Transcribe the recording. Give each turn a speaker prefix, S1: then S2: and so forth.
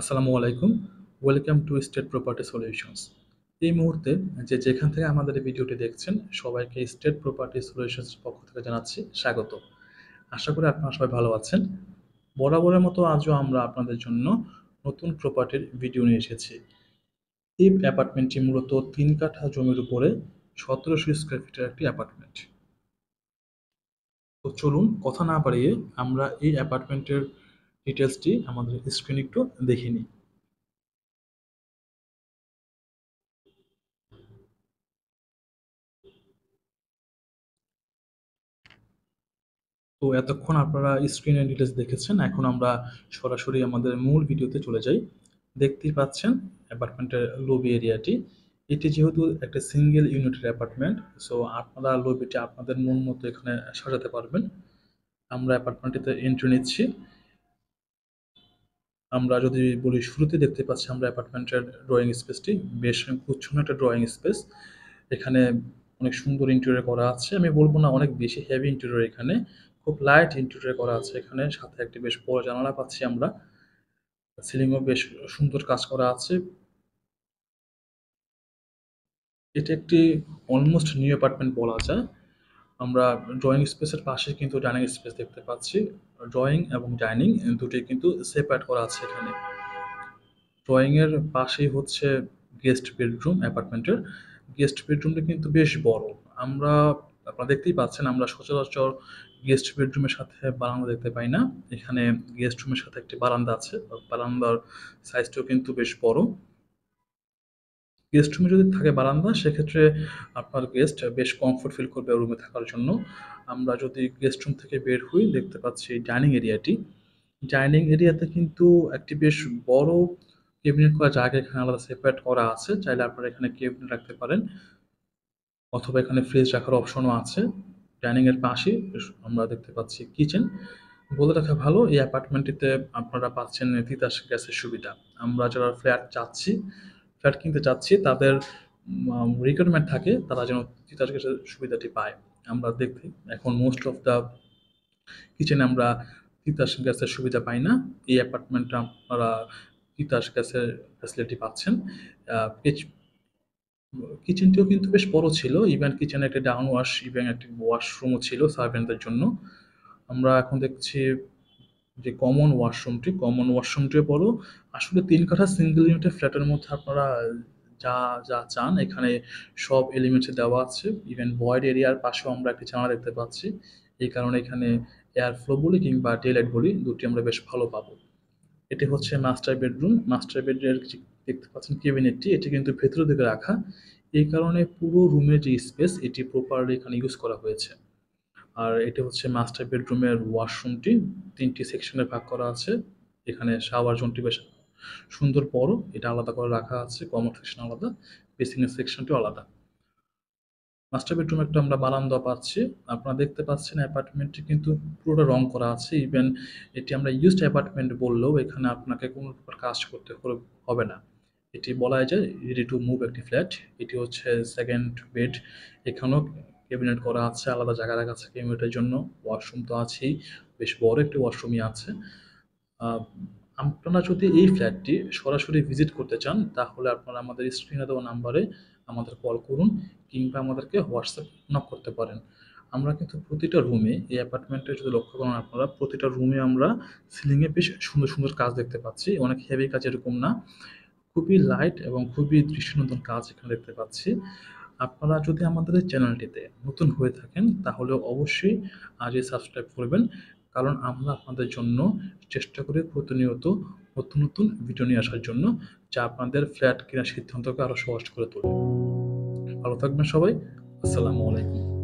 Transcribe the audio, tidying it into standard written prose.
S1: আসসালামু আলাইকুম। Welcome to state property solutions. এই মুহূর্তে যেখান থেকে আমাদের এই ভিডিওটি দেখছেন, সবাইকে স্টেট প্রপার্টি সলিউশনস পক্ষ থেকে জানাচ্ছি স্বাগত। আশা করি আপনারা সবাই ভালো আছেন। বরাবরের মতো আজও আমরা আপনাদের জন্য নতুন প্রপার্টির ভিডিও নিয়ে এসেছি। এই অ্যাপার্টমেন্টটি মূলত ৩ কাঠা জমির উপরে ১৭০০ স্কয়ার ফিটের একটি অ্যাপার্টমেন্ট। তো চলুন কথা না বাড়িয়ে আমরা এই অ্যাপার্টমেন্টের ডিটেলসটি আমাদের স্ক্রিনে একটু দেখে নিই। তো এতক্ষণ আপনারা স্ক্রিনে ডিটেলস দেখেছেন। এখন আমরা সরাসরি আমাদের মূল ভিডিওতে চলে যাই। দেখতেই পাচ্ছেন অ্যাপার্টমেন্টের লবি এরিয়াটি। এটি যেহেতু একটা সিঙ্গেল ইউনিটের অ্যাপার্টমেন্ট, সো আপনারা লবিটি আপনাদের মন মতো এখানে সাজাতে পারবেন। আমরা অ্যাপার্টমেন্টটিতে এন্ট্রি নিচ্ছি। আমরা যদি বলি, শুরুতে দেখতে পাচ্ছি আমরা অ্যাপার্টমেন্টের ড্রয়িং স্পেসটি। বেশ গুচ্ছন্ন একটা ড্রয়িং স্পেস। এখানে অনেক সুন্দর ইন্টেরিয়র করা আছে। আমি বলবো না অনেক বেশি হেভি ইন্টেরিয়র এখানে। খুব লাইট ইন্টেরিয়র করা আছে এখানে। সাথে একটি বেশ বড় জানালা পাচ্ছি আমরা। সিলিংও বেশ সুন্দর কাজ করা আছে। এটি একটি অলমোস্ট নিউ অ্যাপার্টমেন্ট বলা যায়। আমরা ড্রয়িং স্পেসের পাশে কিন্তু ডাইনিং স্পেস দেখতে পাচ্ছি। ড্রয়িং এবং ডাইনিং দুটোই কিন্তু সেপারেট করা আছে এখানে। ড্রয়িং এর পাশেই হচ্ছে গেস্ট বেডরুম অ্যাপার্টমেন্টের। গেস্ট বেডরুমটা কিন্তু বেশ বড়। আমরা আপনারা দেখতেই পাচ্ছেন, আমরা সচরাচর গেস্ট বেডরুমের সাথে বারান্দা দেখতে পাই না। এখানে গেস্ট রুমের সাথে একটি বারান্দা আছে। বারান্দার সাইজটাও কিন্তু বেশ বড়। গেস্ট রুমে যদি থাকে বারান্দা, সেক্ষেত্রে আপনার গেস্ট বেশ কমফোর্ট ফিল করবে রুমে থাকার জন্য। আমরা যদি গেস্ট রুম থেকে বের হই, দেখতে পাচ্ছি ডাইনিং এরিয়াটি। ডাইনিং এরিয়াতে কিন্তু একটি বেশ বড় কেবিনেট করা জায়গা এখানে আলাদা সেপারেট করা আছে। চাইলে আপনারা এখানে কেবিনেট রাখতে পারেন, অথবা এখানে ফ্রিজ রাখার অপশনও আছে। ডাইনিং এর পাশে আমরা দেখতে পাচ্ছি কিচেন। বলে রাখা ভালো, এই অ্যাপার্টমেন্টটিতে আপনারা পাচ্ছেন তিতাস গ্যাসের সুবিধা। আমরা যারা ফ্ল্যাট কিনতে চাচ্ছি, তাদের রিকোয়ারমেন্ট থাকে তারা যেন তিতাস গ্যাসের সুবিধাটি পায়। আমরা দেখতে এখন মোস্ট অফ দ্য কিচেনে আমরা তিতাস গ্যাসের সুবিধা পাই না। এই অ্যাপার্টমেন্টে আপনারা তিতাস গ্যাসের ফ্যাসিলিটি পাচ্ছেন। কিচেনটিও কিন্তু বেশ বড় ছিল। ইভেন কিচেনে একটা ডাউন ওয়াশ, ইভেন একটি ওয়াশরুমও ছিল সার্ভেন্টদের জন্য। আমরা এখন দেখছি যে কমন ওয়াশরুমটিও বড়। আসলে ৩ কাঠা সিঙ্গেল ইউনিটের ফ্ল্যাটের মধ্যে আপনারা যা যা চান এখানে সব এলিমেন্টস দেওয়া আছে। ইভেন ভয়েড এরিয়ার পাশেও আমরা একটি জানালা দেখতে পাচ্ছি। এই কারণে এখানে এয়ার ফ্লো বলি কিংবা ডেলাইট বলি, দুটি আমরা বেশ ভালো পাবো। এটি হচ্ছে মাস্টার বেডরুম। মাস্টার বেডের দেখতে পাচ্ছেন ক্যাবিনেটটি, এটি কিন্তু ভেতরের দিকে রাখা। এই কারণে পুরো রুমের যে স্পেস, এটি প্রপারলি এখানে ইউজ করা হয়েছে। আর এটি হচ্ছে মাস্টার বেডরুমের ওয়াশরুমটি। ৩টি সেকশনে ভাগ করা আছে। এখানে শাওয়ার জোনটি বেশ সুন্দর বড়। এটা আলাদা করে রাখা আছে। কমন সেকশন আলাদা, বেসিনের সেকশনটিও আলাদা। মাস্টার বেডরুমে একটা আমরা বারান্দা পাচ্ছি। আপনারা দেখতে পাচ্ছেন অ্যাপার্টমেন্টটি কিন্তু পুরোটা রং করা আছে। ইভেন এটি আমরা ইউজড অ্যাপার্টমেন্ট বললেও এখানে আপনাকে কোনো প্রকার কাজ করতে হবে না। এটি বলা যায় রেডি টু মুভ একটি ফ্ল্যাট। এটি হচ্ছে সেকেন্ড বেড। এখানেও ক্যাবিনেট করা আছে, আলাদা জায়গা রাখা আছে ক্যাবিনেটের জন্য। ওয়াশরুম তো আছেই, বেশ বড় একটি ওয়াশরুমই আছে। আহ, আপনারা যদি এই ফ্ল্যাটটি সরাসরি ভিজিট করতে চান, তাহলে আপনারা আমাদের স্ক্রিনে দেওয়া নাম্বারে আমাদের কল করুন, কিংবা আমাদেরকে হোয়াটসঅ্যাপ নক করতে পারেন। আমরা কিন্তু প্রতিটা রুমে, এই অ্যাপার্টমেন্টে যদি লক্ষ্য করেন আপনারা, প্রতিটা রুমে আমরা সিলিংয়ে বেশ সুন্দর সুন্দর কাজ দেখতে পাচ্ছি। অনেক হেভি কাজ এরকম না, খুবই লাইট এবং খুবই দৃষ্টিনন্দন কাজ এখানে দেখতে পাচ্ছি। আপনারা যদি আমাদের এই চ্যানেলটিতে নতুন হয়ে থাকেন, তাহলে অবশ্যই আজই সাবস্ক্রাইব করবেন। কারণ আমরা আপনাদের জন্য চেষ্টা করি প্রতিনিয়ত নতুন নতুন ভিডিও নিয়ে আসার জন্য, যা আপনাদের ফ্ল্যাট কেনার সিদ্ধান্তকে আরও সহজ করে তোলে। ভালো থাকবেন সবাই। আসসালামু আলাইকুম।